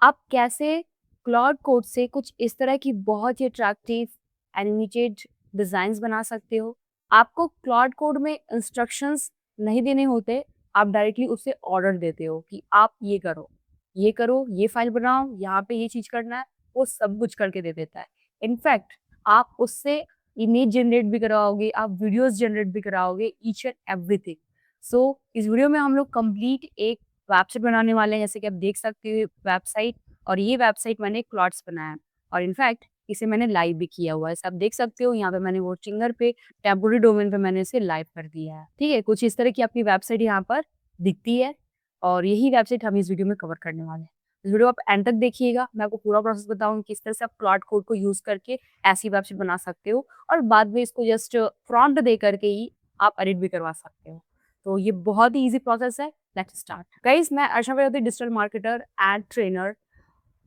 आप कैसे cloud code से कुछ इस तरह की बहुत ही अट्रैक्टिव एनिमेटेड डिज़ाइन्स बना सकते हो। आपको क्लाउड कोड में इंस्ट्रक्शंस नहीं देने होते, आप डायरेक्टली उसे ऑर्डर देते हो कि आप ये करो, ये फाइल बनाओ, यहाँ पे ये चीज़ करना है, वो सब कुछ करके दे देता है। इनफैक्ट आप उससे इमेज जनरेट भी कराओगे, आप वीडियोज़ जनरेट भी कराओगे, ईच एंड एवरीथिंग। सो इस वीडियो में हम लोग कंप्लीट एक वेबसाइट बनाने वाले हैं, जैसे कि आप देख सकते हो वेबसाइट। और ये वेबसाइट मैंने क्लॉट्स बनाया है और इनफैक्ट इसे मैंने लाइव भी किया हुआ है। आप देख सकते हो यहाँ पे मैंने वो चिंगर पे टेम्पोररी डोमेन पे मैंने इसे लाइव कर दिया है। ठीक है, कुछ इस तरह की आपकी वेबसाइट यहाँ पर दिखती है और यही वेबसाइट हम इस वीडियो में कवर करने वाले हैं। इस वीडियो आप एंड तक देखिएगा, मैं आपको पूरा प्रोसेस बताऊंगी किस तरह से आप क्लॉड कोड को यूज करके ऐसी वेबसाइट बना सकते हो और बाद में इसको जस्ट प्रॉम्प्ट दे करके ही आप एडिट भी करवा सकते हो। तो ये बहुत ही ईजी प्रोसेस है। Let's start. गाइस, मैं Archana Prajapati, digital marketer and trainer.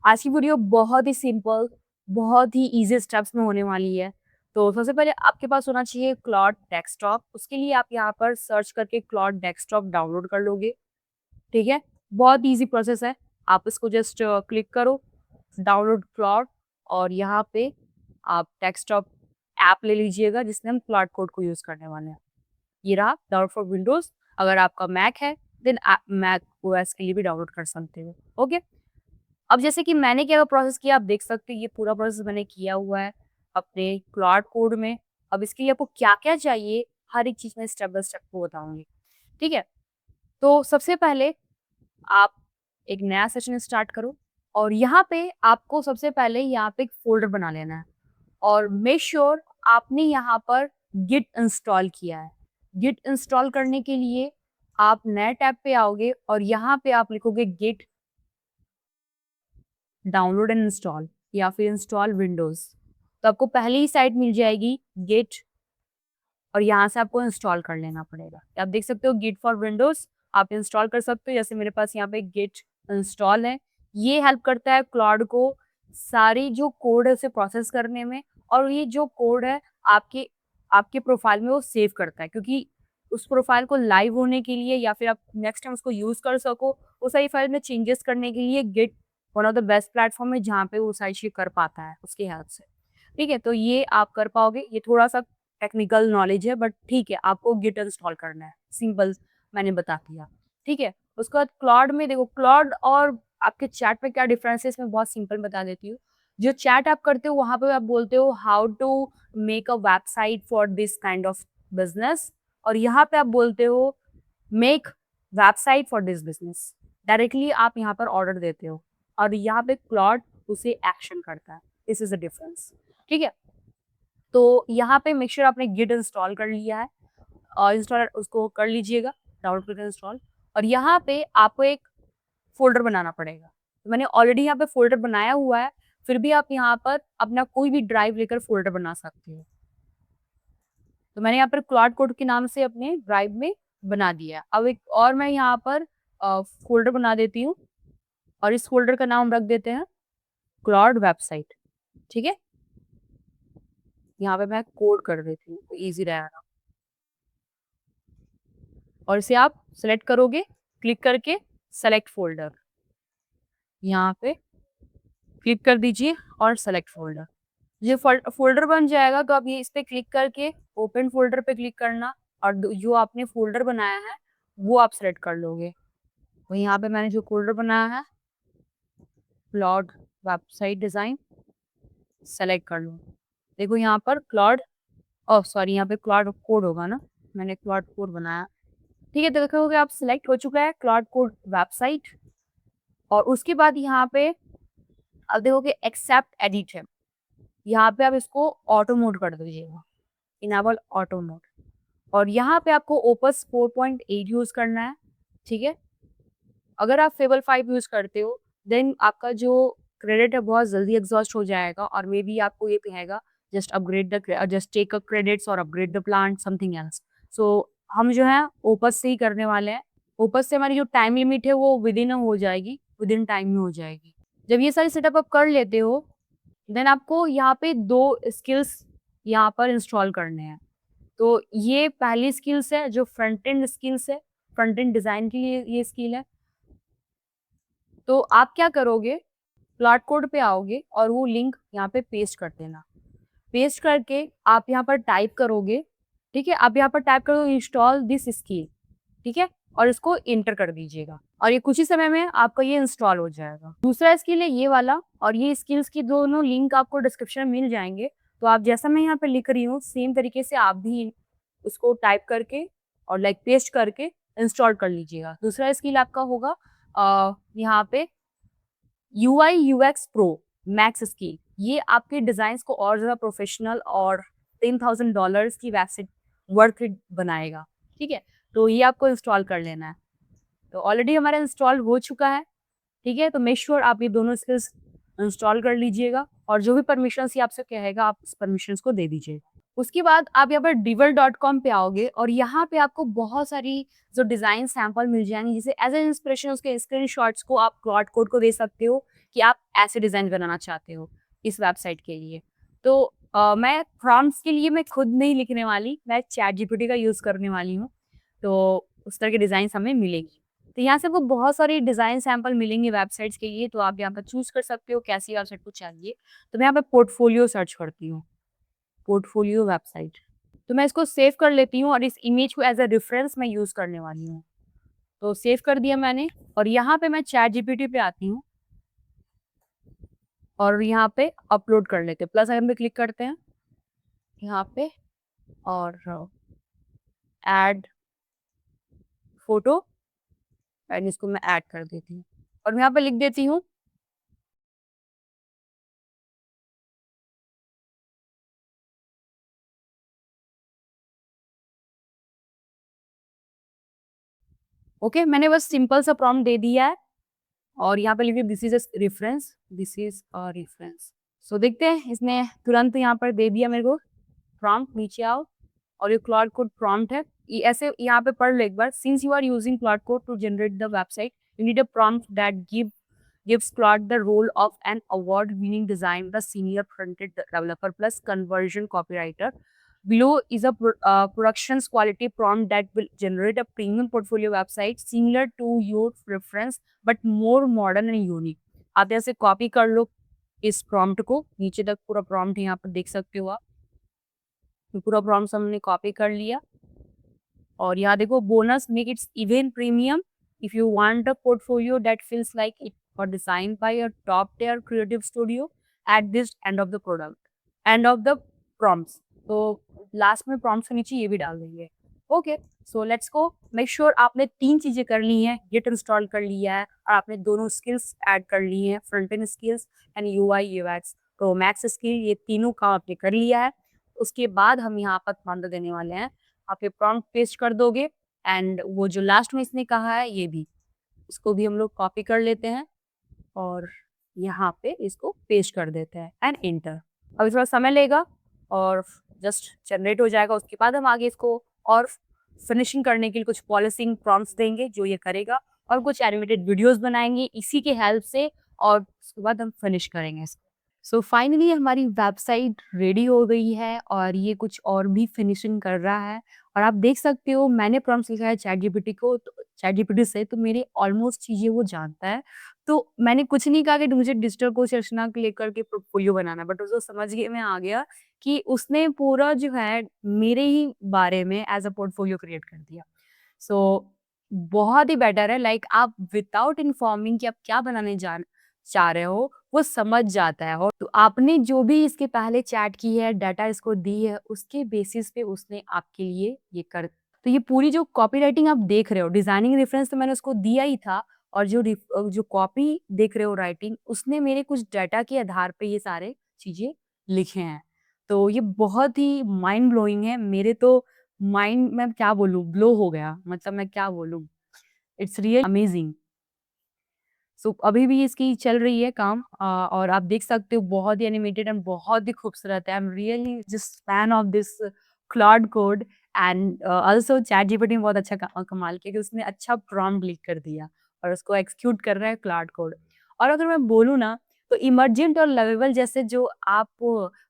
आज की वीडियो बहुत ही सिंपल, बहुत ही ईजी स्टेप्स में होने वाली है। तो सबसे पहले आपके पास होना चाहिए क्लॉड डेस्कटॉप। उसके लिए आप यहाँ पर सर्च करके क्लॉड डेस्कटॉप डाउनलोड कर लोगे। ठीक है, बहुत ईजी प्रोसेस है। आप इसको जस्ट क्लिक करो, डाउनलोड क्लॉड, और यहाँ पे आप डेस्कटॉप ऐप ले लीजिएगा जिसमें हम क्लॉड कोड को यूज करने वाले हैं। ये रहा डाउनलोड फॉर विंडोज। अगर आपका मैक है देन आप मैक ओएस के लिए भी डाउनलोड कर सकते हो। ओके, अब जैसे कि मैंने क्या प्रोसेस किया, आप देख सकते हो ये पूरा प्रोसेस मैंने किया हुआ है अपने क्लाउड कोड में। अब इसके लिए आपको क्या क्या चाहिए, हर एक चीज मैं स्टेप बाय स्टेप को बताऊंगी। ठीक है, तो सबसे पहले आप एक नया सेशन स्टार्ट करो और यहाँ पे आपको सबसे पहले यहाँ पे एक फोल्डर बना लेना है और मेक श्योर आपने यहाँ पर गिट इंस्टॉल किया है। गिट इंस्टॉल करने के लिए आप नए टैब पे आओगे और यहाँ पे आप लिखोगे गिट डाउनलोड एंड इंस्टॉल या फिर इंस्टॉल विंडोज। तो आपको पहली ही साइट मिल जाएगी गिट और यहाँ से आपको इंस्टॉल कर लेना पड़ेगा। आप देख सकते हो गिट फॉर विंडोज आप इंस्टॉल कर सकते हो। जैसे मेरे पास यहाँ पे गिट इंस्टॉल है। ये हेल्प करता है क्लाउड को सारी जो कोड है उसे प्रोसेस करने में, और ये जो कोड है आपके आपके प्रोफाइल में वो सेव करता है, क्योंकि उस प्रोफाइल को लाइव होने के लिए या फिर आप नेक्स्ट टाइम उसको यूज कर सको, उस सारी फाइल में चेंजेस करने के लिए git one of the best platform है जहाँ पे वो सारी चीज कर पाता है उसकी हेल्प से। ठीक है, तो ये आप कर पाओगे। ये थोड़ा सा टेक्निकल नॉलेज है बट ठीक है, आपको गिट इंस्टॉल करना है, सिंपल मैंने बता दिया। ठीक है, उसके बाद क्लाउड में देखो, क्लाउड और आपके चैट में क्या डिफरेंस है इसमें बहुत सिंपल बता देती हूँ। जो चैट आप करते हो वहां पे आप बोलते हो how to make a website for this kind of business, और यहाँ पे आप बोलते हो make website for this business. Directly आप यहाँ पर ऑर्डर देते हो और यहाँ पे क्लाउड उसे एक्शन करता है। This is the difference. ठीक है, तो यहाँ पे मेक श्योर आपने गिट इंस्टॉल कर लिया है और इंस्टॉल उसको कर लीजिएगा, डाउनलोड करके इंस्टॉल। और यहाँ पे आपको एक फोल्डर बनाना पड़ेगा। तो मैंने ऑलरेडी यहाँ पे फोल्डर बनाया हुआ है, फिर भी आप यहाँ पर अपना कोई भी ड्राइव लेकर फोल्डर बना सकते हो। तो मैंने यहाँ पर क्लाउड कोड के नाम से अपने ड्राइव में बना दिया। अब एक और मैं यहाँ पर फोल्डर बना देती हूँ और इस फोल्डर का नाम रख देते हैं क्लाउड वेबसाइट। ठीक है, यहाँ पे मैं कोड कर देती हूँ, इजी रहेगा। और इसे आप सेलेक्ट करोगे, क्लिक करके सेलेक्ट फोल्डर, यहाँ पे क्लिक कर दीजिए और सेलेक्ट फोल्डर। ये फोल्डर बन जाएगा तो आप ये इस पे क्लिक करके ओपन फोल्डर पे क्लिक करना और जो आपने फोल्डर बनाया है वो आप सेलेक्ट कर लोगे। तो यहाँ पे मैंने जो फोल्डर बनाया है क्लाउड वेबसाइट डिजाइन, सेलेक्ट कर लो। देखो यहाँ पर क्लाउड, ओह सॉरी, यहाँ पे क्लाउड कोड होगा ना, मैंने क्लाउड कोड बनाया। ठीक है, तो देखोगे आप सिलेक्ट हो चुका है क्लाउड कोड वेबसाइट। और उसके बाद यहाँ पे अब देखोगे एक्सेप्ट एडिट है, यहाँ पे आप इसको ऑटो मोड कर दीजिएगा, इनेबल ऑटो मोड। और यहाँ पे आपको ओपस 4.8 यूज करना है। ठीक है, अगर आप फेबल 5 यूज करते हो देन आपका जो क्रेडिट है बहुत जल्दी एग्जॉस्ट हो जाएगा और मे बी आपको ये कहेगा just upgrade the just take a credits और upgrade the plan something else. So हम जो है ओपस से ही करने वाले हैं। ओपस से हमारी जो टाइम लिमिट है वो विद इन हो जाएगी, विद इन टाइम में हो जाएगी। जब ये सारी सेटअप आप कर लेते हो देन आपको यहाँ पे 2 स्किल्स यहाँ पर इंस्टॉल करने हैं। तो ये पहली स्किल्स है जो फ्रंट एंड स्किल्स है, फ्रंट एंड डिजाइन के लिए ये स्किल है। तो आप क्या करोगे, क्लाउड कोड पे आओगे और वो लिंक यहाँ पे पेस्ट कर देना। पेस्ट करके आप यहाँ पर टाइप करोगे, ठीक है? आप यहाँ पर टाइप करोगे इंस्टॉल दिस स्किल, ठीक है? और इसको एंटर कर दीजिएगा और ये कुछ ही समय में आपका ये इंस्टॉल हो जाएगा। दूसरा स्किल है ये वाला और ये स्किल्स की दोनों लिंक आपको डिस्क्रिप्शन में मिल जाएँगे। तो आप जैसा मैं यहाँ पे लिख रही हूँ सेम तरीके से आप भी उसको टाइप करके और लाइक पेस्ट करके इंस्टॉल कर लीजिएगा। दूसरा स्किल आपका होगा यहाँ पे UI UX pro max skill. ये आपके डिजाइन्स को और ज़्यादा प्रोफेशनल और $10,000 की वेबसाइट वर्थ इट बनाएगा, ठीक है? तो ये आपको इंस्टॉल कर लेना है। तो ऑलरेडी हमारा इंस्टॉल हो चुका है, ठीक है? तो मेक श्योर आप ये दोनों स्किल्स इंस्टॉल कर लीजिएगा और जो भी परमिशंस ये आपसे कहेगा आप उस परमिशंस को दे दीजिएगा। उसके बाद आप यहाँ पर dribbble.com पे आओगे और यहाँ पे आपको बहुत सारी जो डिज़ाइन सैंपल मिल जाएँगे, जिसे एज़ एन इंस्पिरेशन उसके स्क्रीनशॉट्स को आप क्लॉड कोड को दे सकते हो कि आप ऐसे डिज़ाइन बनाना चाहते हो इस वेबसाइट के लिए। तो मैं प्रॉम्प्ट्स के लिए मैं खुद नहीं लिखने वाली, मैं चैटजीपीटी का यूज़ करने वाली हूँ, तो उस तरह के डिज़ाइन्स हमें मिलेंगी। तो यहाँ से आपको बहुत सारी डिज़ाइन सैंपल मिलेंगे वेबसाइट्स के लिए, तो आप यहाँ पर चूज़ कर सकते हो कैसी वेबसाइट को चाहिए। तो मैं यहाँ पे पोर्टफोलियो सर्च करती हूँ, पोर्टफोलियो वेबसाइट। तो मैं इसको सेव कर लेती हूँ और इस इमेज को एज़ अ रेफरेंस मैं यूज़ करने वाली हूँ। तो सेव कर दिया मैंने और यहाँ पे मैं चैटजीपीटी पे आती हूँ और यहाँ पे अपलोड कर लेते हैं। प्लस आइकन पे क्लिक करते हैं यहाँ पे और ऐड फ़ोटो एंड इसको मैं ऐड कर देती हूँ और मैं यहाँ पे लिख देती हूँ ओके, मैंने बस सिंपल सा प्रॉम्प्ट दे दिया है और यहाँ पे लिखिए this is a reference, this is a reference. So देखते हैं इसने तुरंत यहाँ पर दे दिया मेरे को प्रॉम्प्ट, नीचे आओ और ये क्लाउड कोड प्रॉम्प्ट है। ये ऐसे यहाँ पे पढ़ लो एक बार, since you are using Claude code to generate the website, you need a prompt that gives Claude the role of an award-winning design, the senior front-end developer plus conversion copywriter. Below is a productions quality prompt that will generate a premium portfolio website similar to your preference but more modern and unique. आप यहाँ से copy कर लो इस prompt को, नीचे तक पूरा prompt यहाँ पर देख सकते हो आप। तो पूरा प्रॉम्प्ट हमने कॉपी कर लिया और यहाँ देखो bonus make it's even premium if you want a portfolio that feels like it was designed by a top tier creative studio at this end of the prompts. तो लास्ट में prompts के नीचे ये भी डाल देंगे। Okay, so let's go. Make sure आपने 3 चीजें कर ली हैं, गिट इंस्टॉल कर लिया है और आपने दोनों स्किल्स ऐड कर ली हैं, front end skills and UI UX. तो मैक्स स्किल ये तीनों काम आपने कर लिया है। उसके बाद हम यहाँ पर प्रॉम्प्ट देने वाले हैं। आप ये प्रॉम्प्ट पेस्ट कर दोगे एंड वो जो लास्ट में इसने कहा है ये भी, इसको भी हम लोग कॉपी कर लेते हैं और यहाँ पे इसको पेस्ट कर देते हैं एंड एंटर। अभी थोड़ा समय लेगा और जस्ट जनरेट हो जाएगा। उसके बाद हम आगे इसको और फिनिशिंग करने के लिए कुछ पॉलिशिंग प्रॉम्प्ट्स देंगे जो ये करेगा और कुछ एनिमेटेड वीडियोस बनाएंगे इसी के हेल्प से और उसके बाद हम फिनिश करेंगे इसको। सो फाइनली हमारी वेबसाइट रेडी हो गई है और ये कुछ और भी फिनिशिंग कर रहा है और आप देख सकते हो मैंने प्रॉम्प्ट्स लिखा है चैटजीपीटी को, तो चैटजीपीटी से तो मेरे ऑलमोस्ट चीज़ें वो जानता है। तो मैंने कुछ नहीं कहा कि मुझे डिजिटल कोच रचना को लेकर के पोर्टफोलियो बनाना, बट उसको समझ गए में आ गया कि उसने पूरा जो है मेरे ही बारे में एज अ पोर्टफोलियो क्रिएट कर दिया। सो बहुत ही बेटर है, लाइक आप विदाउट इन्फॉर्मिंग कि आप क्या बनाने चाह रहे हो वो समझ जाता है। और तो आपने जो भी इसके पहले चैट की है, डाटा इसको दी है, उसके बेसिस पे उसने आपके लिए ये कर। तो ये पूरी जो कॉपी राइटिंग आप देख रहे हो, डिजाइनिंग रेफरेंस तो मैंने उसको दिया ही था और जो कॉपी देख रहे हो राइटिंग, उसने मेरे कुछ डाटा के आधार पे ये सारे चीजें लिखे हैं। तो ये बहुत ही माइंड ब्लोइंग है। मेरे तो माइंड में क्या बोलूँ, ब्लो हो गया, मतलब मैं क्या बोलूँ, इट्स रियल अमेजिंग। सो अभी भी इसकी चल रही है काम और आप देख सकते हो बहुत ही एनिमेटेड एंड बहुत ही खूबसूरत है। I am really just fan of this cloud code and also chat GPT में बहुत अच्छा कमाल किया कि उसने अच्छा प्रॉम्प्ट लिख कर दिया और उसको एक्सिक्यूट कर रहा है क्लाउड कोड। और अगर मैं बोलूँ ना तो इमर्जेंट और लवेबल जैसे जो आप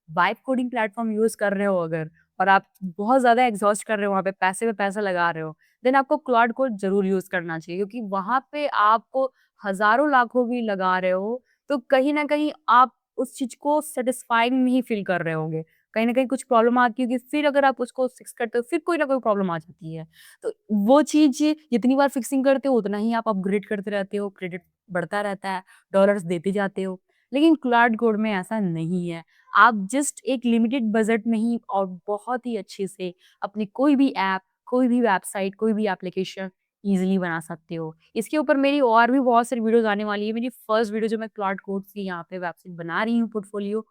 वाइब कोडिंग प्लेटफॉर्म यूज कर रहे हो अगर, और आप बहुत ज्यादा एग्जॉस्ट कर रहे हो, वहाँ पे पैसा लगा रहे हो, देन आपको क्लाउड कोड जरूर यूज करना चाहिए क्योंकि वहां पे आप हज़ारों लाखों भी लगा रहे हो, तो कहीं न कहीं आप उस चीज़ को सैटिस्फाइंग नहीं फ़ील कर रहे होंगे। कहीं न कहीं कुछ प्रॉब्लम आती होगी, फिर अगर आप उसको फिक्स करते हो, फिर कोई ना कोई प्रॉब्लम आ जाती है। तो वो चीज़ जितनी बार फिक्सिंग करते हो, उतना ही आप अपग्रेड करते रहते हो, क्रेडिट बढ़ता रहता है, डॉलर्स देते जाते हो। लेकिन क्लाउड कोड में ऐसा नहीं है। आप जस्ट एक लिमिटेड बजट में ही और बहुत ही अच्छे से अपनी कोई भी ऐप, कोई भी वेबसाइट, कोई भी एप्लीकेशन ईज़िली बना सकते हो। इसके ऊपर मेरी और भी बहुत सारी वीडियोज़ आने वाली है। मेरी फर्स्ट वीडियो जो मैं क्लाउड कोड से यहाँ पे वेबसाइट बना रही हूँ पोर्टफोलियो,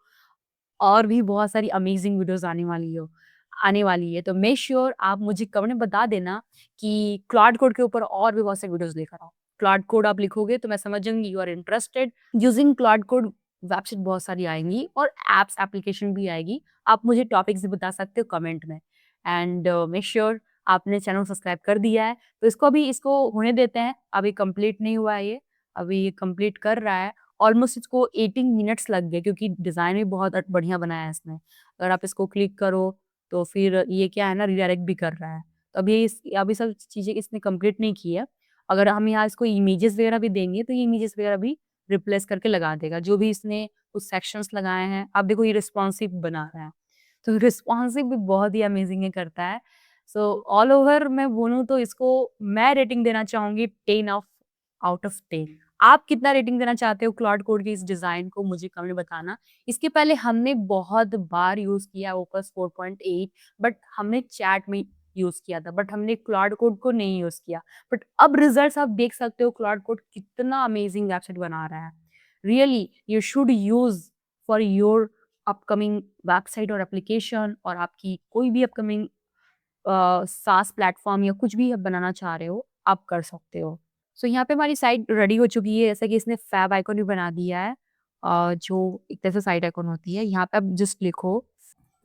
और भी बहुत सारी अमेज़िंग वीडियोज़ आने वाली है। तो मेक श्योर आप मुझे कमेंट में बता देना कि क्लाउड कोड के ऊपर और भी बहुत सारी वीडियोज़ लेकर आओ। क्लाउड कोड आप लिखोगे तो मैं समझ जाऊँगी you are interested. Using Claude Code website बहुत सारी आएँगी और ऐप्स एप्लीकेशन भी आएगी। आप मुझे टॉपिक्स भी बता सकते हो कमेंट में। एंड मेक श्योर आपने चैनल सब्सक्राइब कर दिया है, तो इसको होने देते हैं। अभी कंप्लीट नहीं हुआ है ये, अभी ये कंप्लीट कर रहा है। ऑलमोस्ट इसको 18 मिनट्स लग गए क्योंकि डिज़ाइन भी बहुत बढ़िया बनाया है इसने। अगर आप इसको क्लिक करो तो फिर ये क्या है ना, रीडायरेक्ट भी कर रहा है। तो अभी सब चीज़ें इसने कंप्लीट नहीं की है। अगर हम यहाँ इसको इमेजेस वगैरह भी देंगे तो ये इमेजेस वगैरह भी रिप्लेस करके लगा देगा। जो भी इसने कुछ सेक्शंस लगाए हैं, अब देखो ये रिस्पॉन्सिव बना रहा है। तो रिस्पॉन्सिव भी बहुत ही अमेज़िंग करता है। सो ऑल ओवर मैं बोलूँ तो इसको मैं रेटिंग देना चाहूँगी 10 आउट ऑफ 10। आप कितना रेटिंग देना चाहते हो क्लाउड कोड के इस डिज़ाइन को, मुझे कमेंट में बताना। इसके पहले हमने बहुत बार यूज़ किया ओपस 4.8, बट हमने चैट में यूज़ किया था, बट हमने क्लाउड कोड को नहीं यूज़ किया। बट अब रिज़ल्ट्स आप देख सकते हो क्लाउड कोड कितना अमेज़िंग वेबसाइट बना रहा है। Really you should use for your upcoming website और एप्लीकेशन, और आपकी कोई भी अपकमिंग सास प्लेटफ़ॉर्म या कुछ भी आप बनाना चाह रहे हो, आप कर सकते हो। सो यहाँ पे हमारी साइट रेडी हो चुकी है, जैसा कि इसने फैब आइकन भी बना दिया है, जो एक तरह से साइट आइकन होती है। यहाँ पे आप जस्ट लिखो,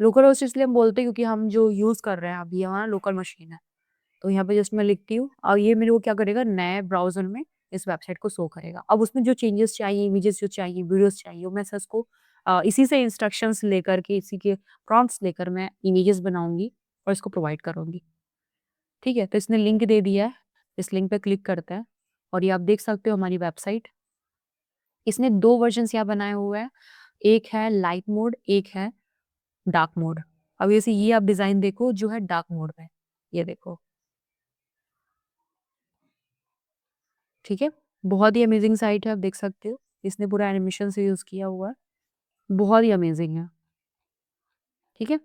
लोकल होस्ट इसलिए हम बोलते हैं क्योंकि हम जो यूज़ कर रहे हैं अभी, हमारा लोकल मशीन है। तो यहाँ पे जस्ट मैं लिखती हूँ और ये मेरे को क्या करेगा, नए ब्राउज़र में इस वेबसाइट को शो करेगा। अब उसमें जो चेंजेस चाहिए, इमेजेस जो चाहिए, वीडियोज़ चाहिए, वो मैं सर इसको इसी से इंस्ट्रक्शंस लेकर के, इसी के प्रॉम्प्ट्स लेकर मैं इमेजेस बनाऊँगी और इसको प्रोवाइड करूँगी। ठीक है? तो इसने लिंक दे दिया है, इस लिंक पे क्लिक करते हैं और ये आप देख सकते हो हमारी वेबसाइट। इसने 2 वर्ज़न्स यहाँ बनाए हुए हैं, एक है लाइट मोड, एक है डार्क मोड। अब जैसे ये आप डिज़ाइन देखो जो है डार्क मोड में, ये देखो, ठीक है? बहुत ही अमेज़िंग साइट है, आप देख सकते हो। इसने पूरा एनिमेशन से यूज़ किया हुआ है, बहुत ही अमेज़िंग है, ठीक है?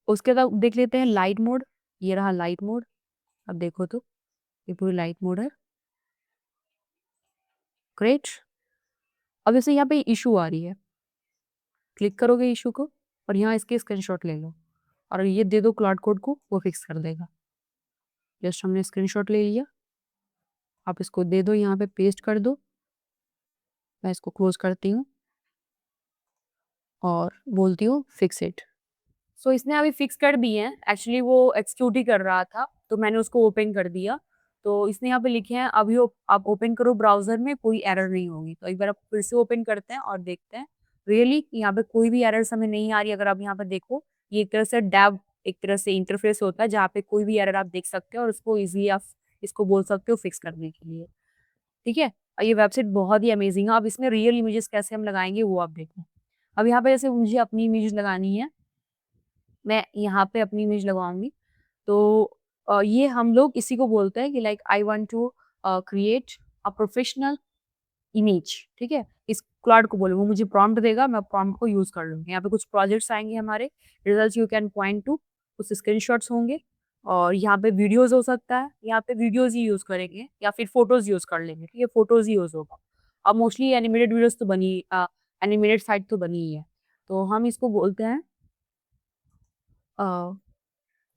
उसके बाद देख लेते हैं लाइट मोड, ये रहा लाइट मोड, अब देखो तो, ये पूरी लाइट मोड है, ग्रेट। अब जैसे यहाँ पे इश्यू आ रही है, क्लिक करोगे इश्यू को और यहाँ इसके स्क्रीनशॉट ले लो और ये दे दो क्लाउड कोड को, वो फिक्स कर देगा। जस्ट हमने स्क्रीनशॉट ले लिया, आप इसको दे दो, यहाँ पे पेस्ट कर दो। मैं इसको क्लोज़ करती हूँ और बोलती हूँ फिक्स इट। सो इसने अभी फिक्स कर दिए हैं, एक्चुअली वो एक्जीक्यूट ही कर रहा था, तो मैंने उसको ओपन कर दिया। तो इसने यहाँ पे लिखे हैं अभी आप ओपन करो ब्राउज़र में, कोई एरर नहीं होगी। तो एक बार आप फिर से ओपन करते हैं और देखते हैं, रियली यहाँ पे कोई भी एरर्स हमें नहीं आ रही। अगर आप यहाँ पे देखो, ये एक तरह से डेव एक तरह से इंटरफ़ेस होता है, जहाँ पे कोई भी एरर आप देख सकते हो और उसको ईज़िली आप इसको बोल सकते हो फिक्स करने के लिए, ठीक है? और ये वेबसाइट बहुत ही अमेज़िंग है। अब इसमें रियल इमेजेस कैसे हम लगाएँगे वो आप देखो। अब यहाँ पे जैसे मुझे अपनी इमेज लगानी है, मैं यहाँ पे अपनी इमेज लगवाऊँगी। तो ये हम लोग इसी को बोलते हैं कि like I want to create a professional image, ठीक है? इस क्लाउड को बोलो, वो मुझे प्रॉम्प्ट देगा, मैं प्रॉम्प्ट को यूज़ कर लूँगी। यहाँ पे कुछ प्रोजेक्ट्स आएँगे हमारे, results you can point two, कुछ स्क्रीनशॉट्स होंगे और यहाँ पे वीडियोज़ हो सकता है, यहाँ पे वीडियोज़ ही यूज़ करेंगे या फिर फ़ोटोज़ यूज़ कर लेंगे, ठीक है? फ़ोटोज़ ही यूज़ होगा। अब मोस्टली एनिमेटेड वीडियोज़ तो एनिमेटेड साइट तो बनी ही है। तो हम इसको बोलते हैं अ,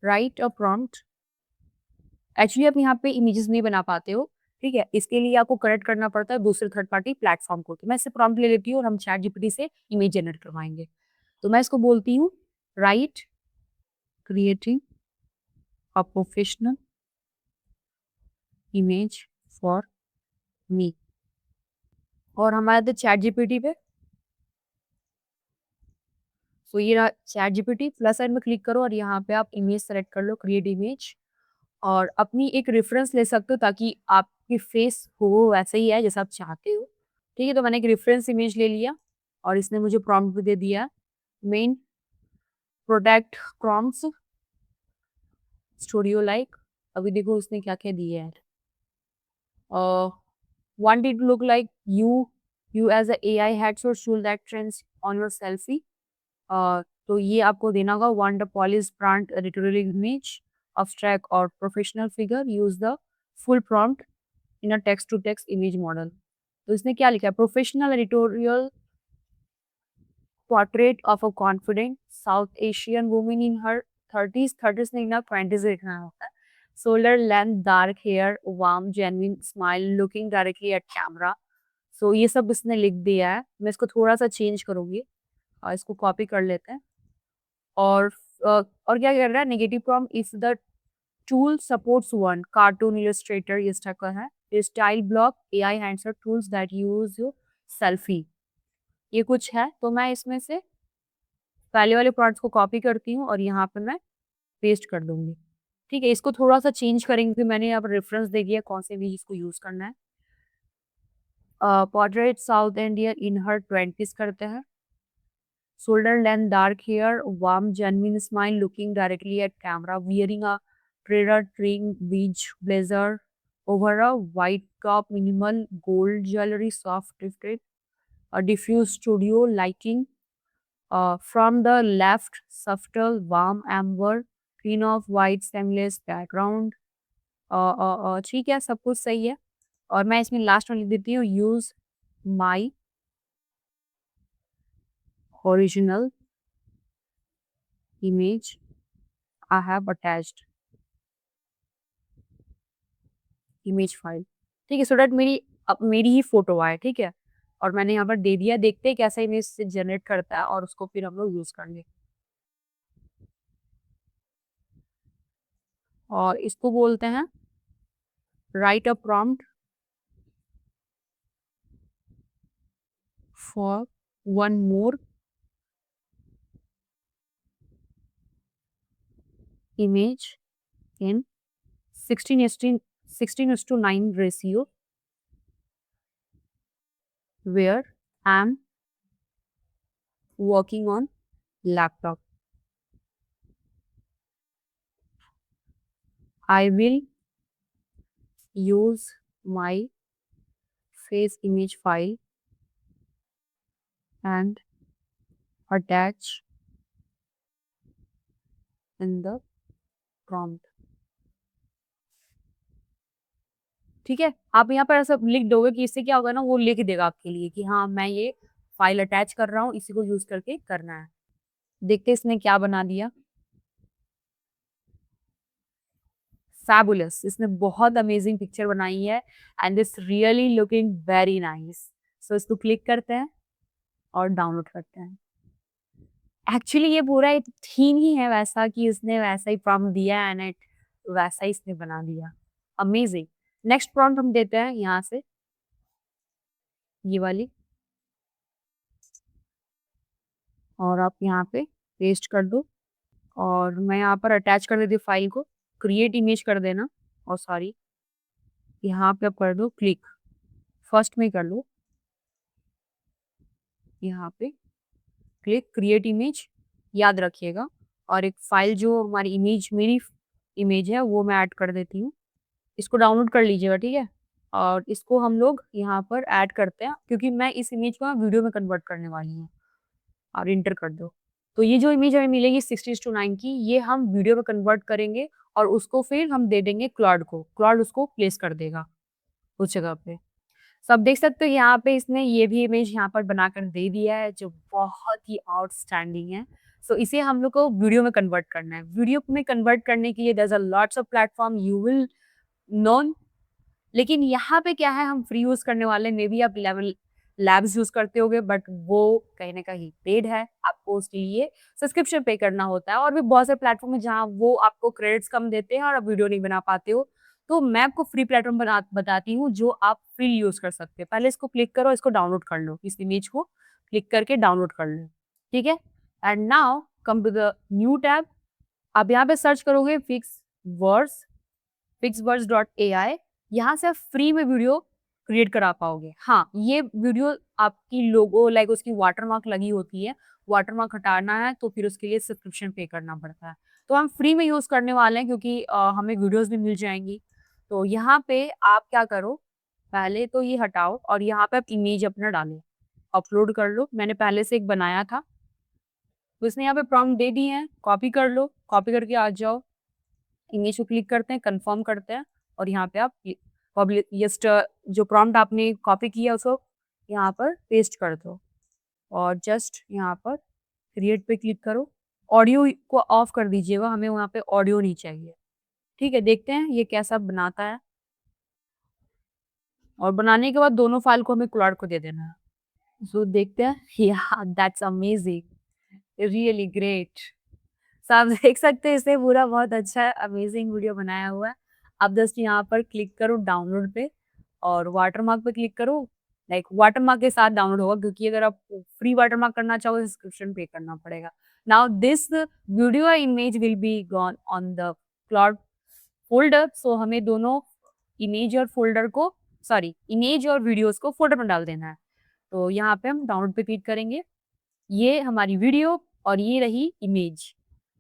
राइट अ प्रॉम्प्ट। एक्चुअली आप यहाँ पे इमेजेस नहीं बना पाते हो, ठीक है? इसके लिए आपको कनेक्ट करना पड़ता है दूसरे थर्ड पार्टी प्लेटफ़ॉर्म को। तो मैं इससे प्रॉम्प्ट ले लेती हूँ और हम चैट जीपीटी से इमेज जनरेट करवाएँगे। तो मैं इसको बोलती हूँ, right creating a professional image for me, और हम आ जाते हैं चैट जीपीटी पे। सो ये रहा चैट जीपीटी, प्लस साइन में क्लिक करो और यहाँ पे आप इमेज सेलेक्ट कर लो, क्रिएट इमेज, और अपनी एक रेफ़रेंस ले सकते हो ताकि आपकी फेस हो वैसे ही है जैसा आप चाहते हो। ठीक है, तो मैंने एक रेफरेंस इमेज ले लिया और इसने मुझे प्रॉम्प्ट भी दे दिया, main product prompts studio like. अभी देखो उसने क्या-क्या दिया है। Want it to look like you as a AI had so should that trends on your selfie। तो ये आपको देना होगा, want a polished brand editorial image, abstract or professional figure, use the full prompt in a text to text image model। तो इसने क्या लिखा है, professional editorial portrait of a confident South Asian woman in her 30s, 30s नहीं ना 20s लिखना होता है। Shoulder length, dark hair, warm, genuine smile, looking directly at camera। So ये सब इसने लिख दिया है। मैं इसको थोड़ा सा चेंज करूंगी और इसको कॉपी कर लेते हैं। और और क्या कर रहा है, negative prompt, if the tool supports one cartoon illustrator, ये स्टक है, style block, AI headshot tools that use your selfie. ये कुछ है, तो मैं इसमें से पहले वाले पार्ट्स को कॉपी करती हूँ और यहाँ पे मैं पेस्ट कर दूंगी। ठीक है, इसको थोड़ा सा चेंज करेंगे क्योंकि मैंने यहाँ पर रेफरेंस दे दिया कौन से भी इसको यूज करना है। Portrait South India in her 20s करते हैं। Shoulder length, dark hair, warm genuine smile, looking directly at camera, wearing a trader string beach blazer over a white top, minimal gold jewelry, soft thrifted, a diffuse studio lighting, from the left, subtle warm amber, green of white seamless background। ठीक है, सब कुछ सही है। और मैं इसमें last में लिख देती हूँ, use my original image I have attached image file. ठीक है, सो दैट मेरी अब मेरी ही फोटो आए। ठीक है, और मैंने यहाँ पर दे दिया, देखते हैं कैसा इमेज से जनरेट करता है और उसको फिर हम लोग यूज करेंगे। और इसको बोलते हैं right a prompt for one more image in 16:9 ratio where I'm working on laptop। I will use my face image file and attach in the prompt। ठीक है, आप यहाँ पर ऐसा लिख दोगे कि इससे क्या होगा ना, वो लिख देगा आपके लिए कि हाँ मैं ये फाइल अटैच कर रहा हूँ, इसी को यूज करके करना है। देखते इसने क्या बना दिया। फैबुलस, इसने बहुत अमेजिंग पिक्चर बनाई है and it's really looking very nice. So इसको क्लिक करते हैं और डाउनलोड करते हैं। एक्चुअली ये पूरा एक थीम ही है वैसा कि इसने वैसा ही प्रॉम्प्ट दिया एंड इट वैसा ही इसने बना दिया। अमेजिंग। नेक्स्ट प्रॉम्प्ट हम देते हैं यहाँ से, ये वाली, और आप यहाँ पे पेस्ट कर दो और मैं यहाँ पर अटैच कर देती हूँ फाइल को। क्रिएट इमेज कर देना और सॉरी यहाँ पे आप कर दो क्लिक, फर्स्ट में कर लो, यहाँ पे क्लिक क्रिएट इमेज, याद रखिएगा। और एक फाइल जो हमारी इमेज, मेरी इमेज है, वो मैं ऐड कर देती हूँ। इसको डाउनलोड कर लीजिएगा, ठीक है। और इसको हम लोग यहाँ पर ऐड करते हैं क्योंकि मैं इस इमेज को वीडियो में कन्वर्ट करने वाली हूँ। और इंटर कर दो। तो ये जो इमेज हमें मिलेगी 60:9 की, ये हम वीडियो में कन्वर्ट करेंगे और उसको फिर हम दे देंगे क्लाउड को। क्लाउड उसको प्लेस कर देगा उस जगह पे। तो आप देख सकते हो यहाँ पे इसने ये भी इमेज यहाँ पर बनाकर दे दिया है जो बहुत ही आउटस्टैंडिंग है। सो इसे हम लोग को वीडियो में कन्वर्ट करना है। वीडियो में कन्वर्ट करने के लिए there is a lots of platform you will known, लेकिन यहाँ पे क्या है, हम फ्री यूज करने वाले। मे बी आप लेवल लैब्स यूज करते होगे बट वो कहीं ना कहीं पेड है, आपको उसके लिए सब्सक्रिप्शन पे करना होता है। और भी बहुत सारे प्लेटफॉर्म है जहाँ वो आपको क्रेडिट्स कम देते हैं और आप वीडियो नहीं बना पाते हो। तो मैं आपको फ्री प्लेटफॉर्म बताती हूँ जो आप फ्री यूज कर सकते हैं। पहले इसको क्लिक करो, इसको डाउनलोड कर लो, इस इमेज को क्लिक करके डाउनलोड कर लो, ठीक है। And now come to the new tab. आप यहाँ पे सर्च करोगे फिक्सवर्ड्स, fixwords.ai। यहाँ से आप फ्री में वीडियो क्रिएट करा पाओगे। हाँ, ये वीडियो आपकी लोगो लाइक उसकी वाटरमार्क लगी होती है, वाटरमार्क हटाना है तो फिर उसके लिए सब्सक्रिप्शन पे करना पड़ता है। तो हम फ्री में यूज़ करने वाले हैं क्योंकि हमें वीडियोज़ भी मिल जाएँगी। तो यहाँ पे आप क्या करो, पहले तो ये हटाओ और यहाँ पे आप इमेज अपना डालो, अपलोड कर लो। मैंने पहले से एक बनाया था, तो इसने यहाँ पे प्रॉम्प्ट दे दिए हैं, कॉपी कर लो, कॉपी करके आ जाओ, इमेज को क्लिक करते हैं, कन्फर्म करते हैं और यहाँ पे आप ये जस्ट जो प्रॉम्प्ट आपने कॉपी किया उसको यहाँ पर पेस्ट कर दो और जस्ट यहाँ पर क्रिएट पे क्लिक करो। ऑडियो को ऑफ कर दीजिएगा, हमें वहाँ पे ऑडियो नहीं चाहिए। ठीक है, देखते हैं ये कैसा बनाता है और बनाने के बाद दोनों फाइल को हमें क्लाउड को दे देना है। सो देखते हैं। या दैट्स अमेजिंग, रियली ग्रेट। सो आप देख सकते हैं इसने पूरा बहुत अच्छा अमेजिंग वीडियो बनाया हुआ है। आप जस्ट यहाँ पर क्लिक करो डाउनलोड पे और वाटरमार्क पे क्लिक करो। लाइक वाटरमार्क के साथ डाउनलोड होगा क्योंकि अगर आप फ्री वाटरमार्क करना चाहो सब्सक्रिप्शन पे करना पड़ेगा। Now this video image will be gone on the cloud folder. So हमें दोनों इमेज और फोल्डर को इमेज और वीडियोस को फोल्डर में डाल देना है। तो यहाँ पे हम डाउनलोड पे क्लिक करेंगे। ये हमारी वीडियो और ये रही इमेज।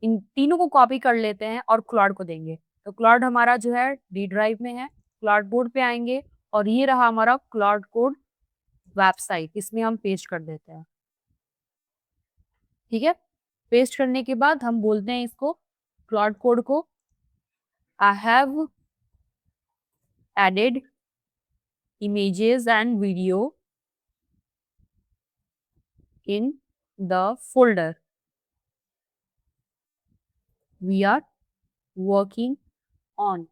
इन तीनों को कॉपी कर लेते हैं और क्लाउड को देंगे। तो क्लाउड हमारा जो है डी ड्राइव में है, क्लाउड बोर्ड पे आएँगे और ये रहा हमारा क्लाउड कोड वेबसाइट, इसमें हम पेस्ट कर देते हैं। ठीक है? पेस्ट करने के बाद हम बोलते हैं इसको क्लाउड कोड को I have added images and video in the folder we are working on।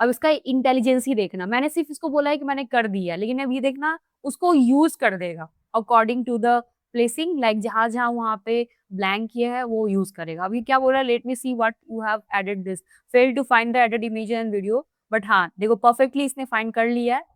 अब इसका इंटेलिजेंस ही देखना, मैंने सिर्फ इसको बोला है कि मैंने कर दिया, लेकिन अब ये देखना उसको यूज कर देगा according to the placing, like जहां जहां वहां पे ब्लैंक किया है वो यूज करेगा। अभी क्या बोल रहा है, let me see what you have added this, fail to find the added image and video. But हाँ देखो परफेक्टली इसने फाइंड कर लिया है,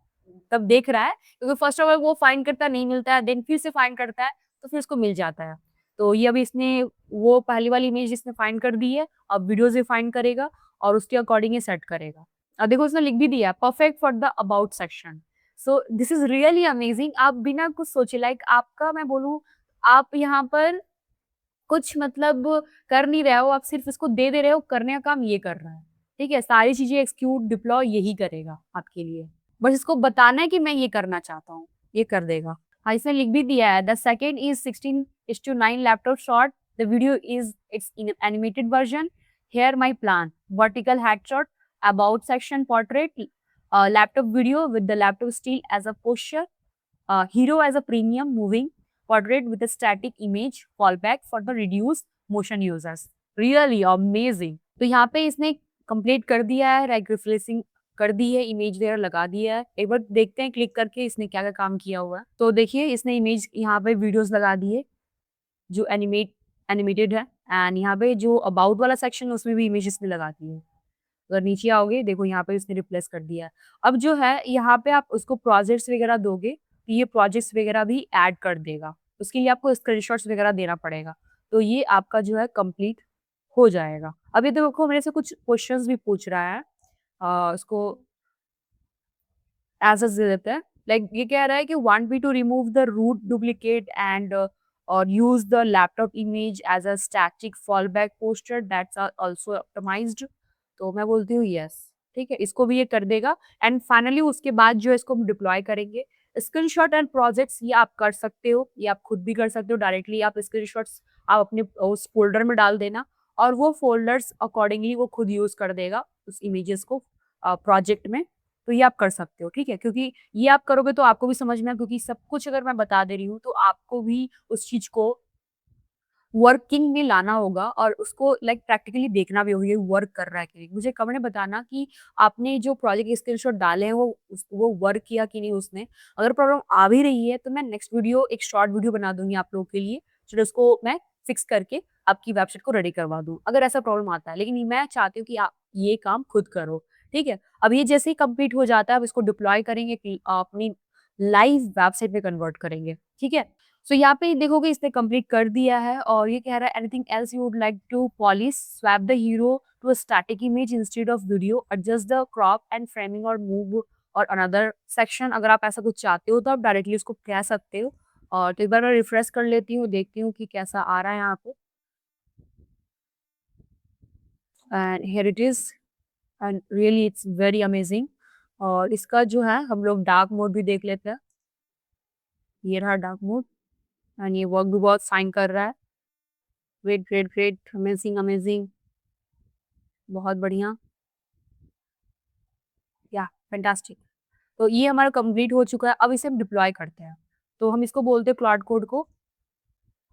तब देख रहा है क्योंकि फर्स्ट ऑफ ऑल वो फाइंड करता नहीं मिलता है, देन फिर से फाइंड करता है तो फिर उसको मिल जाता है। तो ये अभी इसने वो पहली वाली इमेज इसने फाइंड कर दी है, अब वीडियो से फाइंड करेगा और उसके अकॉर्डिंग ये सेट करेगा। अब देखो उसने लिख भी दिया perfect for the about section. So this is really amazing. आप बिना कुछ सोचे, लाइक आपका मैं बोलूँ, आप यहाँ पर कुछ मतलब कर नहीं रहे हो, आप सिर्फ इसको दे दे रहे हो, करने का काम ये कर रहा है। ठीक है, सारी चीजें एक्सक्यूट डिप्लॉय यही करेगा आपके लिए, बस इसको बताना है कि मैं ये करना चाहता हूँ, ये कर देगा। हाँ इसने लिख भी दिया है the second is 16:9 laptop shot, the video is it's in animated version, here my plan vertical headshot about section portrait laptop video with the laptop still as a posture, hero as a premium moving portrait with a static image fallback for the reduced motion users। Really amazing। तो यहाँ पे इसने complete कर दिया है, like रिफ्लेसिंग कर दी है, image वगैरह लगा दिया है। एक बार देखते हैं क्लिक करके इसने क्या क्या काम किया हुआ है। तो देखिए इसने इमेज यहाँ पे वीडियोस लगा दिए जो एनिमेटेड है, एंड यहाँ पे जो अबाउट वाला सेक्शन है उसमें भी इमेज इसने लगा दी है। अगर नीचे आओगे देखो यहाँ पे इसने रिप्लेस कर दिया है। अब जो है यहाँ पे आप उसको प्रोजेक्ट्स वगैरह दोगे तो ये प्रोजेक्ट्स वगैरह भी ऐड कर देगा, उसके लिए आपको स्क्रीनशॉट्स वगैरह देना पड़ेगा। तो ये आपका जो है कंप्लीट हो जाएगा। अब ये देखो मेरे से कुछ क्वेश्चंस भी पूछ रहा है, उसको एज अ देते हैं। लाइक ये कह रहा है कि want me to remove the root duplicate and और use the laptop image as a static fallback poster that's also optimised. तो मैं बोलती हूँ यस। ठीक है, इसको भी ये कर देगा एंड फाइनली उसके बाद जो है इसको हम डिप्लॉय करेंगे। स्क्रीनशॉट एंड प्रोजेक्ट्स ये आप कर सकते हो, ये आप खुद भी कर सकते हो डायरेक्टली। आप स्क्रीनशॉट्स आप अपने उस फोल्डर में डाल देना और वो फोल्डर्स अकॉर्डिंगली वो खुद यूज कर देगा उस इमेजेस को प्रोजेक्ट में। तो ये आप कर सकते हो। ठीक है, क्योंकि ये आप करोगे तो आपको भी समझ में आए, क्योंकि सब कुछ अगर मैं बता दे रही हूँ तो आपको भी उस चीज को वर्किंग में लाना होगा और उसको लाइक प्रैक्टिकली देखना भी होगा ये वर्क कर रहा है कि नहीं। मुझे कमेंट में बताना कि आपने जो प्रोजेक्ट स्क्रीनशॉट डाले हैं वो वर्क किया कि नहीं उसने। अगर प्रॉब्लम आ भी रही है तो मैं नेक्स्ट वीडियो एक शॉर्ट वीडियो बना दूंगी आप लोगों के लिए, जो उसको मैं फिक्स करके आपकी वेबसाइट को रेडी करवा दूं अगर ऐसा प्रॉब्लम आता है। लेकिन मैं चाहती हूँ कि आप ये काम खुद करो। ठीक है, अब ये जैसे ही कंप्लीट हो जाता है अब इसको डिप्लॉय करेंगे अपनी लाइव वेबसाइट में कन्वर्ट करेंगे। ठीक है, सो यहाँ पे देखोगे इसने कंप्लीट कर दिया है और ये कह रहा है anything else you would like to polish swap the hero to a static image instead of video, adjust the crop and framing और मूव और अनदर सेक्शन। अगर आप ऐसा कुछ चाहते हो तो आप डायरेक्टली उसको कह सकते हो। और तो एक बार मैं रिफ्रेश कर लेती हूँ, देखती हूँ कि कैसा आ रहा है यहाँ पे। And here it is and really it's very amazing. और इसका जो है हम लोग डार्क मोड भी देख लेते हैं। ये रहा डार्क मोड एंड ये वर्क भी बहुत फाइन कर रहा है। Great, great, great, amazing, amazing, बहुत बढ़िया, या फैंटास्टिक। तो ये हमारा कंप्लीट हो चुका है। अब इसे हम डिप्लॉय करते हैं। तो हम इसको बोलते हैं क्लाउड कोड को।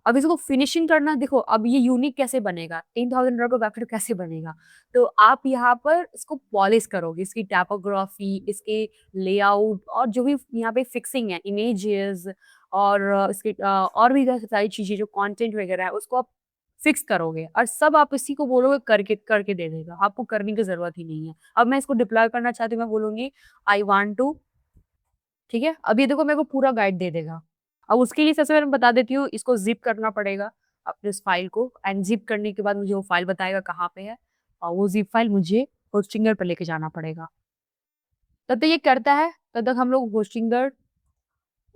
अब इसको फिनिशिंग करना, देखो अब ये यूनिक कैसे बनेगा, $10,000 का वेबसाइट कैसे बनेगा? तो आप यहाँ पर इसको पॉलिश करोगे, इसकी टाइपोग्राफी, इसके लेआउट और जो भी यहाँ पे फिक्सिंग है, इमेजेस और इसके और भी बहुत सारी चीज़ें जो कंटेंट वगैरह है, उसको आप फिक्स करोगे और सब आप इसी को बोलोगे करके करके दे देगा। आपको करने की ज़रूरत ही नहीं है। अब मैं इसको डिप्लॉय करना चाहती हूँ, मैं बोलूँगी आई वांट टू, ठीक है? अब ये देखो मेरे को पूरा गाइड दे देगा। अब उसके लिए सबसे पहले मैं बता देती हूँ, इसको ज़िप करना पड़ेगा अपने उस फ़ाइल को एंड ज़िप करने के बाद मुझे वो फ़ाइल बताएगा कहाँ पे है और वो ज़िप फ़ाइल मुझे होस्टिंगर पे लेके जाना पड़ेगा। तब तक ये करता है, तब तक हम लोग होस्टिंगर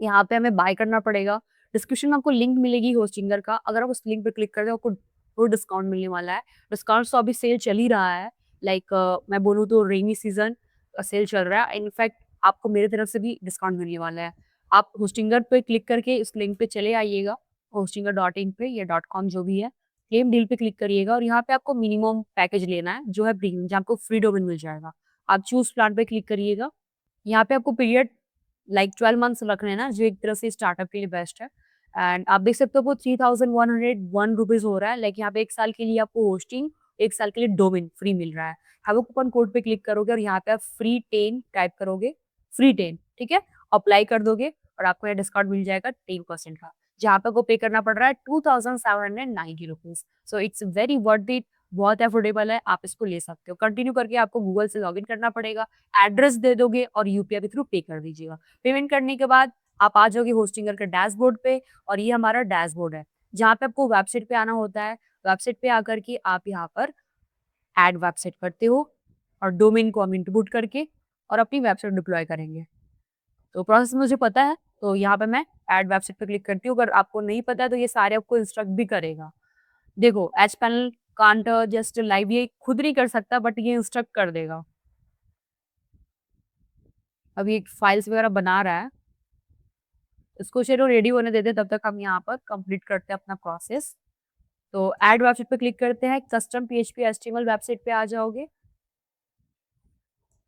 यहाँ पे हमें बाय करना पड़ेगा। डिस्क्रिप्शन में आपको लिंक मिलेगी होस्टिंगर का, अगर आप उस लिंक पे क्लिक करते हो आपको वो डिस्काउंट मिलने वाला है। डिस्काउंट तो अभी सेल चल ही रहा है, लाइक मैं बोलूँ तो रेनी सीज़न सेल चल रहा है। इनफैक्ट आपको मेरी तरफ से भी डिस्काउंट मिलने वाला है। आप होस्टिंगर पे क्लिक करके इस लिंक पे चले आइएगा, hostingr.in पे या .com जो भी है, क्लेम डील पे क्लिक करिएगा और यहाँ पे आपको मिनिमम पैकेज लेना है, जो है प्रीमियम, जहाँ आपको फ्री डोमेन मिल जाएगा। आप चूज़ प्लान पे क्लिक करिएगा। यहाँ पे आपको पीरियड लाइक 12 मंथ्स रखने हैं ना, जो एक तरह से स्टार्टअप के लिए बेस्ट है। एंड आप देख सकते हो वो ₹3,101 हो रहा है। लाइक यहाँ पे 1 साल के लिए आपको होस्टिंग, 1 साल के लिए डोमेन फ्री मिल रहा है। हैव अ कूपन कोड पे क्लिक करोगे और यहाँ पे आप फ्री 10 टाइप करोगे, फ्री 10, ठीक है? अप्लाई कर दोगे और आपको यहाँ डिस्काउंट मिल जाएगा 10% का, जहाँ पे आपको पे करना पड़ रहा है ₹2,790। So it's very worth it, बहुत अफोर्डेबल है, आप इसको ले सकते हो। कंटिन्यू करके आपको गूगल से लॉगिन करना पड़ेगा, एड्रेस दे दोगे और यूपीआई के थ्रू पे कर दीजिएगा। पेमेंट करने के बाद आप आ जाओगे होस्टिंगर के डैशबोर्ड पे और ये हमारा डैशबोर्ड है, जहाँ पे आपको वेबसाइट पे आना होता है। वेबसाइट पे आकर के आप यहाँ पर ऐड वेबसाइट करते हो और डोमेन को हम इनपुट करके और अपनी वेबसाइट डिप्लॉय करेंगे। तो प्रोसेस मुझे पता है, तो यहाँ पे मैं ऐड वेबसाइट पे क्लिक करती हूँ। अगर आपको नहीं पता है तो ये सारे आपको इंस्ट्रक्ट भी करेगा। देखो H panel can't just live, ये खुद नहीं कर सकता बट ये इंस्ट्रक्ट कर देगा। अभी एक फाइल्स वगैरह बना रहा है, इसको चलो रेडी होने देते हैं, तब तक हम यहाँ पर कंप्लीट करते हैं अपना प्रोसेस। तो ऐड वेबसाइट पे क्लिक करते हैं, कस्टम पीएचपी एचटीएमएल वेबसाइट पे आ जाओगे,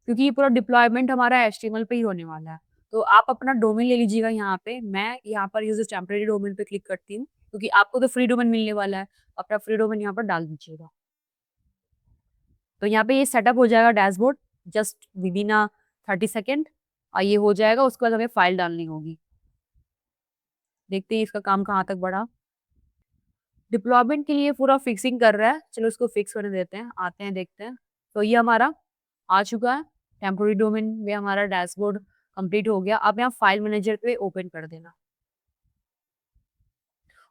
क्योंकि ये पूरा डिप्लॉयमेंट हमारा एचटीएमएल पे ही होने वाला है। तो आप अपना डोमेन ले लीजिएगा यहाँ पे, मैं यहाँ पर यूज टेम्परेरी डोमेन पे क्लिक करती हूँ, क्योंकि आपको तो फ्री डोमेन मिलने वाला है, अपना फ्री डोमेन यहाँ पर डाल दीजिएगा। तो यहाँ पे ये सेटअप हो जाएगा डैशबोर्ड जस्ट विदिन 30 सेकेंड और ये हो जाएगा। उसके बाद हमें फाइल डालनी होगी। देखते हैं इसका काम कहाँ तक बढ़ा। डिप्लॉयमेंट के लिए पूरा फिक्सिंग कर रहा है, चलो इसको फिक्स होने देते हैं, आते हैं देखते हैं। तो ये हमारा आ चुका है, टेम्पोररी डोमेन में हमारा डैशबोर्ड कंप्लीट हो गया। अब यहाँ फाइल मैनेजर पे ओपन कर देना।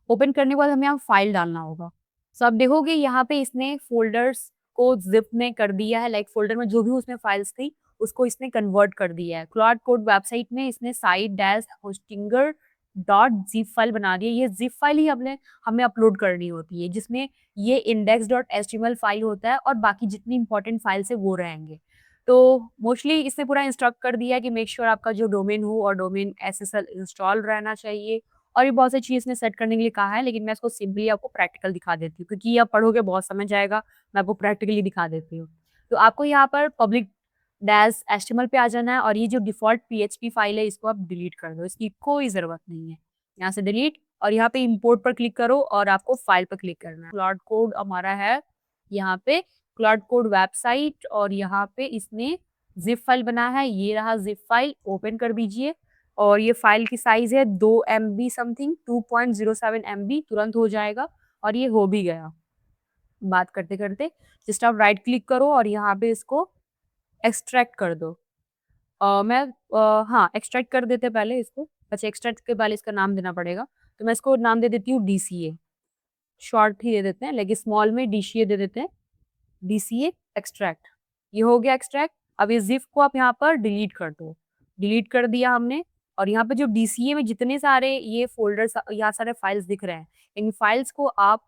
ओपन करने के बाद हमें यहाँ फाइल डालना होगा। सो अब देखोगे यहाँ पे इसने फ़ोल्डर्स को ज़िप में कर दिया है, लाइक फ़ोल्डर में जो भी उसमें फाइल्स थी, उसको इसने कन्वर्ट कर दिया है। क्लाउड कोड वेबसाइट में इसने site dash Hostinger dot zip file बना दी है। ये ज़िप फाइल ही हमें अपलोड करनी होती है, जिसमें ये इंडेक्स डॉट एचटीएमएल फाइल होता है और बाकी जितनी इंपॉर्टेंट फाइल्स है वो रहेंगे। तो मोस्टली इसने पूरा इंस्ट्रक्ट कर दिया है कि मेक श्योर आपका जो डोमेन हो और डोमेन एसएसएल इंस्टॉल रहना चाहिए और भी बहुत सारी चीज़ इसने सेट करने के लिए कहा है, लेकिन मैं इसको सिंपली आपको प्रैक्टिकल दिखा देती हूँ, क्योंकि ये आप पढ़ोगे बहुत समय जाएगा, मैं आपको प्रैक्टिकली दिखा देती हूँ। तो आपको यहाँ पर पब्लिक डैश एचटीएमएल पे आ जाना है और ये जो डिफ़ॉल्ट पीएचपी फाइल है इसको आप डिलीट कर दो, इसकी कोई ज़रूरत नहीं है। यहाँ से डिलीट और यहाँ पे इम्पोर्ट पर क्लिक करो और आपको फाइल पर क्लिक करना है। क्लाउड कोड हमारा है यहाँ पे, क्लाउड कोड वेबसाइट और यहाँ पे इसने ज़िप फाइल बना है, ये रहा ज़िप फाइल, ओपन कर दीजिए और ये फाइल की साइज़ है 2 एमबी समथिंग, 2.07 एमबी, तुरंत हो जाएगा और ये हो भी गया। बात करते-करते जस्ट आप राइट क्लिक करो और यहाँ पे इसको एक्सट्रैक्ट कर दो। हाँ, एक्सट्रैक्ट कर देते हैं पहले इसको, अच्छा एक्सट्रैक्ट के पहले इसका नाम देना पड़ेगा, तो मैं इसको नाम दे देती हूँ डीसीए, शॉर्ट ही दे देते हैं, लेकिन स्मॉल में डीसीए दे देते हैं, डीसीए एक्सट्रैक्ट। ये हो गया एक्सट्रैक्ट। अब ये ज़िप को आप यहाँ पर डिलीट कर दो। डिलीट कर दिया हमने और यहाँ पे जो डीसीए में जितने सारे ये फ़ोल्डर्स यहाँ सारे फाइल्स दिख रहे हैं, इन फाइल्स को आप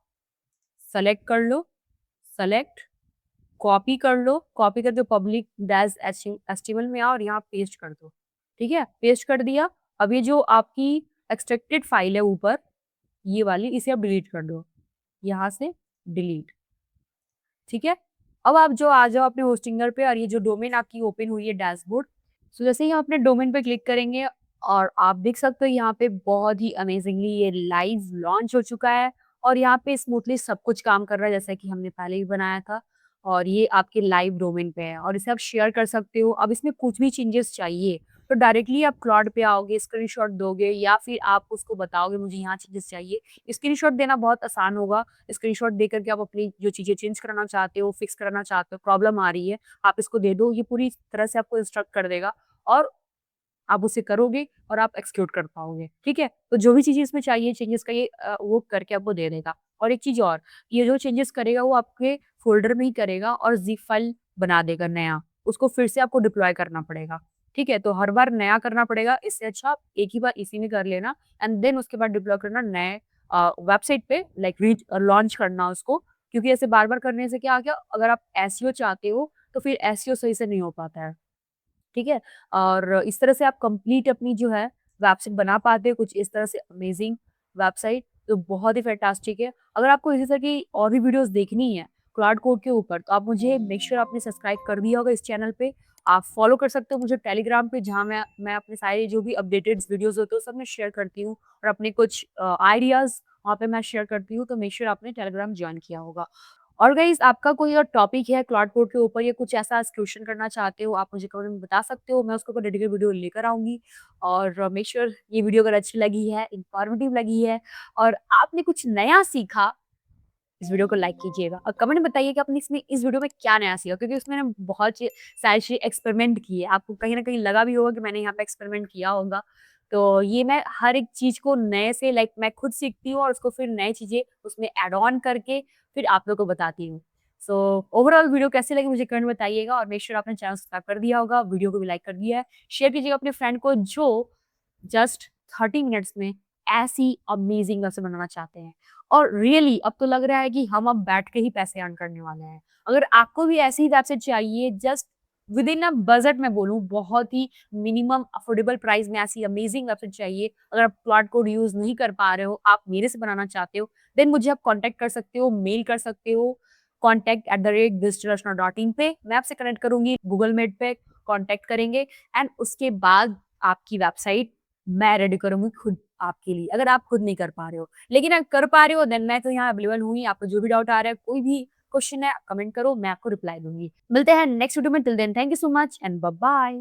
सेलेक्ट कर लो, सेलेक्ट, कॉपी कर लो, कॉपी करके पब्लिक डैश एचटीएमएल में आओ और यहाँ पेस्ट कर दो। ठीक है? पेस्ट कर दिया। अब ये जो आपकी एक्सट्रैक्टेड फाइल है ऊपर, ये वाली इसे आप डिलीट कर दो। यहाँ से डिलीट। ठीक है? अब आप जो आ जाओ अपने होस्टिंगर पे और ये जो डोमेन आपकी ओपन हुई है डैशबोर्ड, सो जैसे ही हम अपने डोमेन पे क्लिक करेंगे और आप देख सकते हो यहाँ पे बहुत ही अमेजिंगली ये लाइव लॉन्च हो चुका है और यहाँ पे स्मूथली सब कुछ काम कर रहा है जैसा कि हमने पहले भी बनाया था और ये आपके लाइव डोमेन पे है और इसे आप शेयर कर सकते हो। अब इसमें कुछ भी चेंजेस चाहिए तो डायरेक्टली आप क्लाउड पे आओगे, स्क्रीनशॉट दोगे या फिर आप उसको बताओगे मुझे यहाँ चेंजेस चाहिए। स्क्रीनशॉट देना बहुत आसान होगा। स्क्रीनशॉट दे करके आप अपनी जो चीज़ें चेंज कराना चाहते हो, फिक्स कराना चाहते हो, प्रॉब्लम आ रही है, आप इसको दे दो, ये पूरी तरह से आपको इंस्ट्रक्ट कर देगा और आप उसे करोगे और आप एक्जीक्यूट कर पाओगे, ठीक है? तो जो भी चीज़ें इसमें चाहिए चेंजेस का ये वो करके आपको दे देगा। और एक चीज़ और, ये जो चेंजेस करेगा वो आपके फ़ोल्डर में ही करेगा और ज़िप फ़ाइल बना देगा नया, उसको फिर से आपको डिप्लॉय करना पड़ेगा, ठीक है? तो हर बार नया करना पड़ेगा, इससे अच्छा आप एक ही बार इसी में कर लेना एंड देन उसके बाद डिप्लॉय करना नए वेबसाइट पे लाइक लॉन्च करना उसको, क्योंकि ऐसे बार-बार करने से क्या अगर आप एसईओ चाहते हो, तो फिर एसईओ सही से नहीं हो पाता है। ठीक है? और इस तरह से आप कंप्लीट अपनी जो है वेबसाइट बना पाते हो कुछ इस तरह से अमेजिंग वेबसाइट तो बहुत ही फैंटास्टिक है। अगर आपको इसी तरह की और भी वीडियोज़ देखनी है क्लाउड कोड के ऊपर तो आप मुझे मेक श्योर आपने सब्सक्राइब कर दिया होगा इस चैनल पे। आप फॉलो कर सकते हो मुझे टेलीग्राम पे जहाँ मैं अपने सारे जो भी अपडेटेड वीडियोज़ होते हैं वो सब मैं शेयर करती हूँ और अपने कुछ आइडियाज़ वहाँ पे मैं शेयर करती हूँ तो मेक श्योर आपने टेलीग्राम जॉइन किया होगा। और गाइज़ आपका कोई और टॉपिक है क्लाउड कोड के ऊपर या कुछ ऐसा क्वेश्चन करना चाहते हो, आप मुझे कमेंट में बता सकते हो, मैं उसके ऊपर डेडिकेटेड वीडियो लेकर आऊँगी। और मेक श्योर ये वीडियो अगर अच्छी लगी है, इन्फॉर्मेटिव लगी है और आपने कुछ नया सीखा, इस वीडियो को लाइक कीजिएगा और कमेंट में बताइए कि आपने इसमें इस वीडियो में क्या नया सीखा क्योंकि उसमें मैंने बहुत सारी चीज़ें एक्सपेरिमेंट की है। आपको कहीं न कहीं लगा भी होगा कि मैंने यहाँ पे एक्सपेरिमेंट किया होगा। तो ये मैं हर एक चीज़ को नए से लाइक मैं खुद सीखती हूँ और उसको फिर नई चीज़ें उसमें ऐड ऑन करके फिर आप लोगों को बताती हूँ। सो ओवरऑल वीडियो कैसी लगी मुझे कमेंट में बताइएगा और मेक श्योर आपने चैनल सब्सक्राइब कर दिया होगा, वीडियो को भी लाइक कर दिया है। शेयर कीजिएगा अपने फ्रेंड को जो जस्ट 30 मिनट्स में ऐसी अमेजिंग वेबसाइट बनाना चाहते हैं। और रियली अब तो लग रहा है कि हम अब बैठ के ही पैसे अर्न करने वाले हैं। अगर आपको भी ऐसी ही वेबसाइट चाहिए जस्ट विदिन अ बजट मैं बोलूँ बहुत ही मिनिमम अफोर्डेबल प्राइस में ऐसी अमेजिंग वेबसाइट चाहिए। अगर आप क्लाउड कोड यूज़ नहीं कर पा रहे हो, आप मेरे से बनाना चाहते हो, देन मुझे आप कॉन्टैक्ट कर सकते हो, मेल कर सकते हो contact@digitalrachna.in पे। मैं आपसे कनेक्ट करूँगी गूगल मीट पे कॉन्टैक्ट करेंगे एंड उसके बाद आपकी वेबसाइट मैं रेडी करूँगी खुद आपके लिए, अगर आप खुद नहीं कर पा रहे हो। लेकिन अगर कर पा रहे हो देन मैं तो यहाँ अवेलेबल हूँ ही, आपको जो भी डाउट आ रहा है, कोई भी क्वेश्चन है, कमेंट करो, मैं आपको रिप्लाई दूँगी। मिलते हैं नेक्स्ट वीडियो में, till then thank you so much and bye bye.